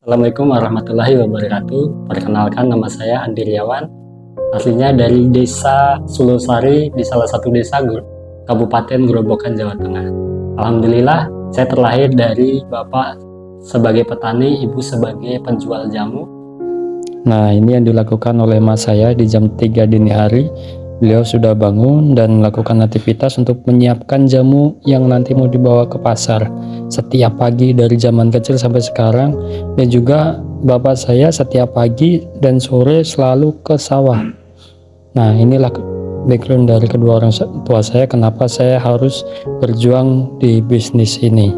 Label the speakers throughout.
Speaker 1: Assalamualaikum warahmatullahi wabarakatuh. Perkenalkan, nama saya Andi Riawan, aslinya dari Desa Sulosari di salah satu desa Kabupaten Grobogan, Jawa Tengah. Alhamdulillah, saya terlahir dari bapak sebagai petani, ibu sebagai penjual jamu. Nah, ini yang dilakukan oleh mas saya di jam 3 dini hari. Beliau sudah bangun dan melakukan aktivitas untuk menyiapkan jamu yang nanti mau dibawa ke pasar setiap pagi dari zaman kecil sampai sekarang. Dan juga bapak saya setiap pagi dan sore selalu ke sawah. Nah, inilah background dari kedua orang tua saya, kenapa saya harus berjuang di bisnis ini.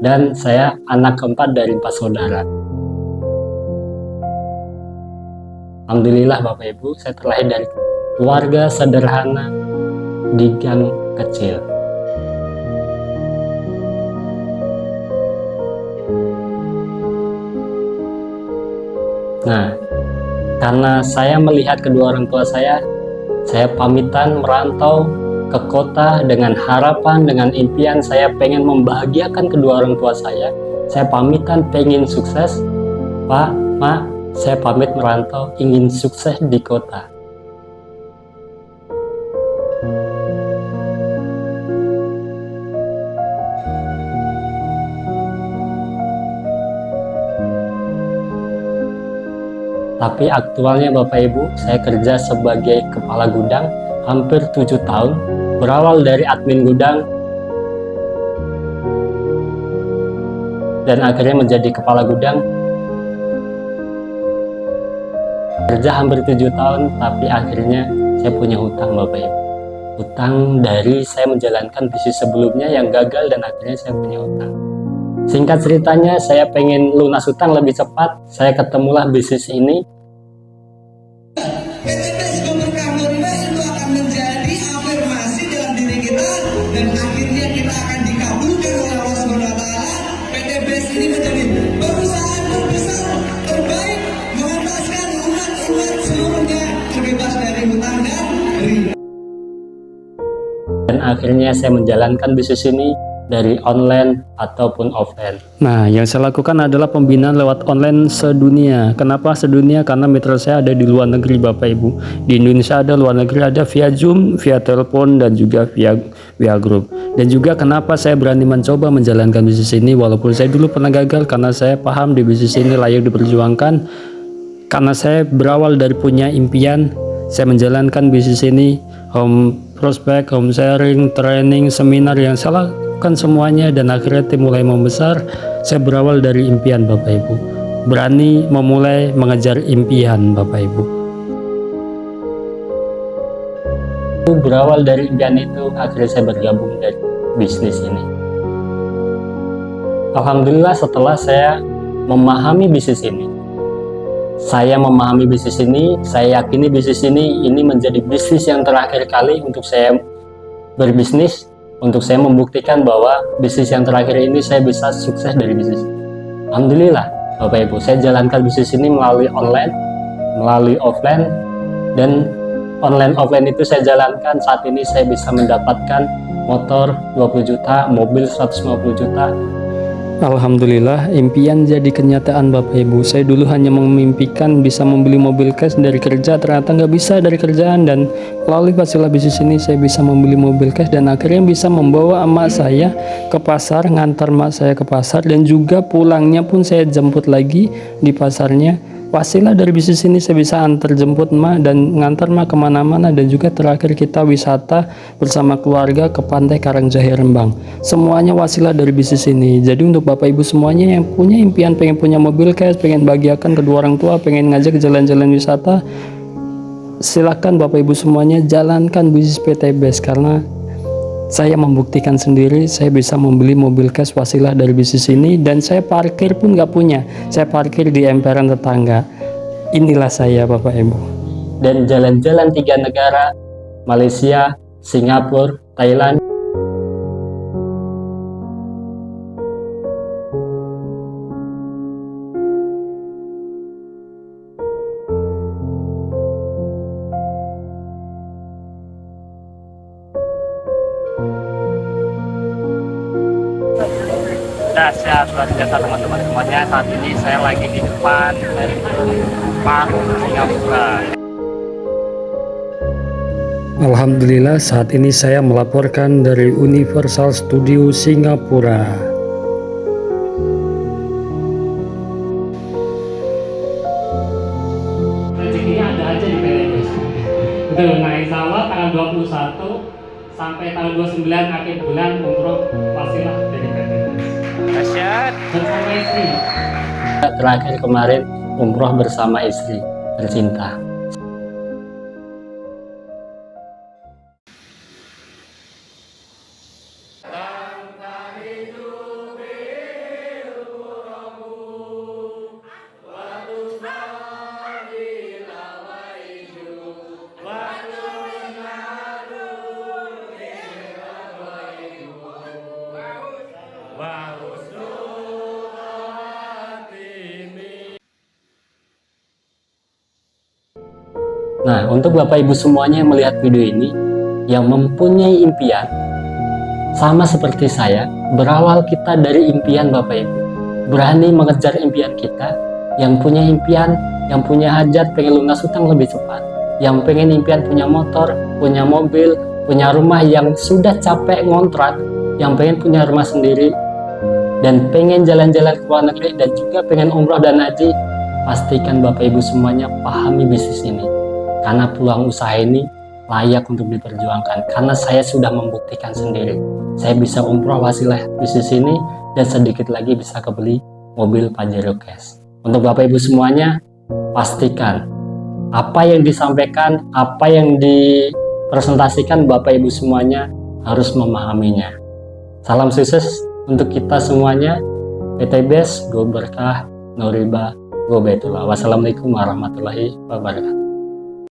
Speaker 1: Dan saya anak keempat dari 4 saudara. Alhamdulillah Bapak Ibu, saya terlahir dari keluarga sederhana di gang kecil. Nah, karena saya melihat kedua orang tua saya pamitan merantau ke kota dengan harapan, dengan impian saya pengen membahagiakan kedua orang tua saya. Saya pamitan pengen sukses. Pak, Ma, saya pamit merantau ingin sukses di kota. Tapi aktualnya Bapak Ibu, saya kerja sebagai kepala gudang hampir 7 tahun. Berawal dari admin gudang dan akhirnya menjadi kepala gudang. Kerja hampir 7 tahun, tapi akhirnya saya punya hutang Bapak Ibu. Hutang dari saya menjalankan bisnis sebelumnya yang gagal dan akhirnya saya punya hutang. Singkat ceritanya, saya pengen lunas hutang lebih cepat. Saya ketemulah bisnis ini.
Speaker 2: PTBS Berkah-Berkah itu akan menjadi afirmasi dalam diri kita dan akhirnya kita akan dikabulkan oleh Allah Subhanahu wa taala. PTBS ini menjadi perusahaan terbesar terbaik mengentaskan umat-umat seluruhnya terbebas dari hutang dan riba.
Speaker 1: Dan akhirnya saya menjalankan bisnis ini dari online ataupun offline. Nah, yang saya lakukan adalah pembinaan lewat online sedunia. Kenapa sedunia? Karena mitra saya ada di luar negeri Bapak Ibu. Di Indonesia ada, luar negeri ada, via Zoom, via telepon, dan juga via grup. Dan juga kenapa saya berani mencoba menjalankan bisnis ini walaupun saya dulu pernah gagal, karena saya paham di bisnis ini layak diperjuangkan. Karena saya berawal dari punya impian, saya menjalankan bisnis ini, home prospect, home sharing, training, seminar yang saya lakukan semuanya, dan akhirnya tim mulai membesar. Saya berawal dari impian Bapak Ibu, berani memulai mengejar impian Bapak Ibu. Berawal dari impian itu, akhirnya saya bergabung dari bisnis ini. Alhamdulillah, setelah saya memahami bisnis ini, saya yakini bisnis ini menjadi bisnis yang terakhir kali untuk saya berbisnis, untuk saya membuktikan bahwa bisnis yang terakhir ini saya bisa sukses dari bisnis. Alhamdulillah Bapak Ibu, saya jalankan bisnis ini melalui online, melalui offline, dan online offline itu saya jalankan. Saat ini saya bisa mendapatkan motor 20 juta, mobil 150 juta. Alhamdulillah, impian jadi kenyataan Bapak Ibu. Saya dulu hanya memimpikan bisa membeli mobil cash dari kerja, ternyata nggak bisa dari kerjaan, dan melalui wasilah bisnis ini saya bisa membeli mobil cash dan akhirnya bisa membawa emak saya ke pasar, ngantar emak saya ke pasar, dan juga pulangnya pun saya jemput lagi di pasarnya. Wasilah dari bisnis ini saya bisa antar jemput emak dan ngantar emak kemana-mana, dan juga terakhir kita wisata bersama keluarga ke Pantai Karangjahe Rembang. Semuanya wasilah dari bisnis ini. Jadi untuk Bapak Ibu semuanya yang punya impian pengen punya mobil cash, pengen bahagiakan kedua orang tua, pengen ngajak jalan-jalan wisata, silakan Bapak Ibu semuanya jalankan bisnis PTBS, karena saya membuktikan sendiri saya bisa membeli mobil cash wasilah dari bisnis ini, dan saya parkir pun nggak punya. Saya parkir di emperan tetangga. Inilah saya Bapak Ibu. Dan jalan-jalan 3 negara, Malaysia, Singapura, Thailand. Dahsyat luar biasa teman-teman semuanya. Saat ini saya lagi di depan dari Park Singapura. Alhamdulillah saat ini saya melaporkan dari Universal Studio Singapura. Rezekinya ada aja di PTBES. Betul, nah insya Allah tanggal 21 sampai tanggal 29 akhir bulan umroh pastilah dari PTBES. Dahsyat. Bersama istri. Terakhir kemarin umroh bersama istri tercinta. Nah, untuk Bapak Ibu semuanya yang melihat video ini, yang mempunyai impian, sama seperti saya, berawal kita dari impian Bapak Ibu. Berani mengejar impian kita, yang punya impian, yang punya hajat, pengen lunas hutang lebih cepat, yang pengen impian punya motor, punya mobil, punya rumah yang sudah capek ngontrak, yang pengen punya rumah sendiri, dan pengen jalan-jalan ke luar negeri, dan juga pengen umroh dan haji, pastikan Bapak Ibu semuanya pahami bisnis ini. Karena peluang usaha ini layak untuk diperjuangkan. Karena saya sudah membuktikan sendiri. Saya bisa umroh wasilah bisnis ini dan sedikit lagi bisa kebeli mobil Pajero Cash. Untuk Bapak Ibu semuanya, pastikan apa yang disampaikan, apa yang dipresentasikan Bapak Ibu semuanya harus memahaminya. Salam sukses untuk kita semuanya. PTBES, go berkah, no riba, go baitullah. Wassalamualaikum warahmatullahi wabarakatuh.